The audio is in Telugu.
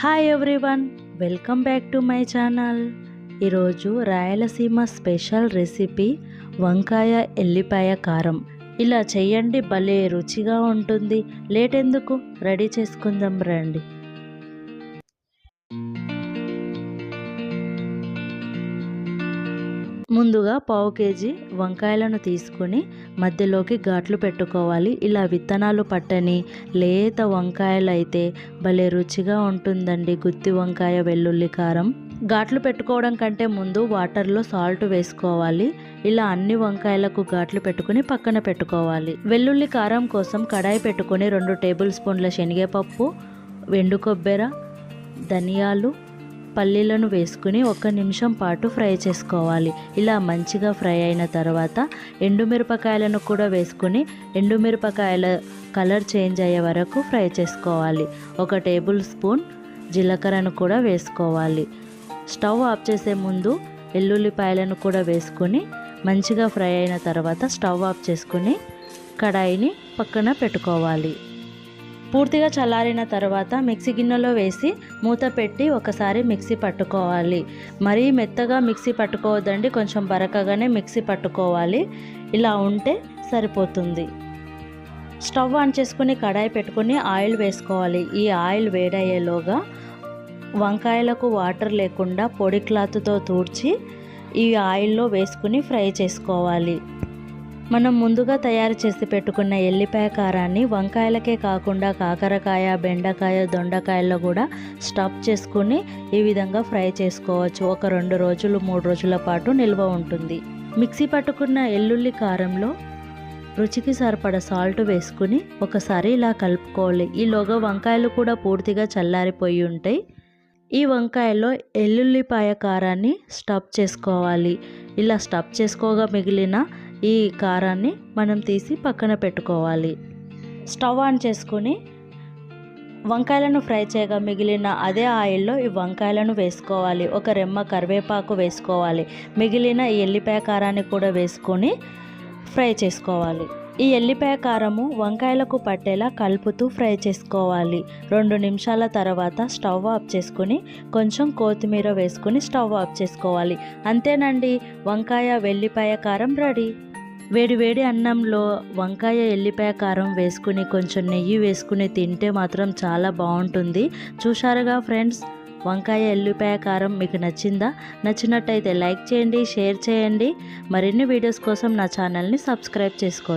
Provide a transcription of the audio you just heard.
Hi everyone, welcome back to my channel. ఈరోజు రాయలసీమ స్పెషల్ రెసిపీ వంకాయ ఎల్లిపాయ కారం. ఇలా చేయండి, భలే రుచిగా ఉంటుంది. లేట్ ఎందుకు, రెడీ చేసుకుందాం రండి. ముందుగా పావు కేజీ వంకాయలను తీసుకొని మధ్యలోకి ఘాట్లు పెట్టుకోవాలి. ఇలా విత్తనాలు పట్టని లేత వంకాయలు అయితే భలే రుచిగా ఉంటుందండి గుత్తి వంకాయ వెల్లుల్లి కారం. ఘాట్లు పెట్టుకోవడం కంటే ముందు వాటర్లో సాల్ట్ వేసుకోవాలి. ఇలా అన్ని వంకాయలకు ఘాట్లు పెట్టుకుని పక్కన పెట్టుకోవాలి. వెల్లుల్లి కారం కోసం కడాయి పెట్టుకొని 2 టేబుల్ స్పూన్ల శనగపప్పు, ఎండు కొబ్బరి, ధనియాలు, పల్లీలను వేసుకుని 1 నిమిషం పాటు ఫ్రై చేసుకోవాలి. ఇలా మంచిగా ఫ్రై అయిన తర్వాత ఎండుమిరపకాయలను కూడా వేసుకుని ఎండుమిరపకాయల కలర్ చేంజ్ అయ్యే వరకు ఫ్రై చేసుకోవాలి. 1 టేబుల్ స్పూన్ జీలకర్రను కూడా వేసుకోవాలి. స్టవ్ ఆఫ్ చేసే ముందు ఎల్లుల్లిపాయలను కూడా వేసుకొని మంచిగా ఫ్రై అయిన తర్వాత స్టవ్ ఆఫ్ చేసుకుని కడాయిని పక్కన పెట్టుకోవాలి. పూర్తిగా చల్లారిన తర్వాత మిక్సీ గిన్నెలో వేసి మూత పెట్టి ఒకసారి మిక్సీ పట్టుకోవాలి. మరీ మెత్తగా మిక్సీ పట్టుకోవద్దండి, కొంచెం బరకగానే మిక్సీ పట్టుకోవాలి. ఇలా ఉంటే సరిపోతుంది. స్టవ్ ఆన్ చేసుకుని కడాయి పెట్టుకుని ఆయిల్ వేసుకోవాలి. ఈ ఆయిల్ వేడయ్యేలోగా వంకాయలకు వాటర్ లేకుండా పొడి క్లాత్తో తూడ్చి ఈ ఆయిల్లో వేసుకుని ఫ్రై చేసుకోవాలి. మనం ముందుగా తయారు చేసి పెట్టుకున్న ఎల్లిపాయ కారాన్ని వంకాయలకే కాకుండా కాకరకాయ, బెండకాయ, దొండకాయల్లో కూడా స్టఫ్ చేసుకుని ఈ విధంగా ఫ్రై చేసుకోవచ్చు. 2 రోజులు 3 రోజుల పాటు నిల్వ ఉంటుంది. మిక్సీ పట్టుకున్న ఎల్లుల్లి కారంలో రుచికి సరిపడ సాల్ట్ వేసుకుని ఒకసారి ఇలా కలుపుకోవాలి. ఈలోగా వంకాయలు కూడా పూర్తిగా చల్లారిపోయి ఉంటాయి. ఈ వంకాయలో ఎల్లుల్లిపాయ కారాన్ని స్టఫ్ చేసుకోవాలి. ఇలా స్టఫ్ చేసుకోగా మిగిలిన ఈ కారాన్ని మనం తీసి పక్కన పెట్టుకోవాలి. స్టవ్ ఆన్ చేసుకొని వంకాయలను ఫ్రై చేయగా మిగిలిన అదే ఆయిల్లో ఈ వంకాయలను వేసుకోవాలి. 1 రెమ్మ కరివేపాకు వేసుకోవాలి. మిగిలిన ఈ ఎల్లిపాయ కారాన్ని కూడా వేసుకొని ఫ్రై చేసుకోవాలి. ఈ ఎల్లిపాయ కారము వంకాయలకు పట్టేలా కలుపుతూ ఫ్రై చేసుకోవాలి. 2 నిమిషాల తర్వాత స్టవ్ ఆఫ్ చేసుకుని కొంచెం కొత్తిమీర వేసుకుని స్టవ్ ఆఫ్ చేసుకోవాలి. అంతేనండి, వంకాయ వెల్లిపాయ కారం రెడీ. వేడి వేడి అన్నంలో వంకాయ ఎల్లిపాయ కారం వేసుకుని కొంచెం నెయ్యి వేసుకుని తింటే మాత్రం చాలా బాగుంటుంది. చూశారుగా ఫ్రెండ్స్, వంకాయ ఎల్లిపాయ కారం మీకు నచ్చిందా? నచ్చినట్టయితే లైక్ చేయండి, షేర్ చేయండి. మరిన్ని వీడియోస్ కోసం నా ఛానల్ని సబ్స్క్రైబ్ చేసుకోండి.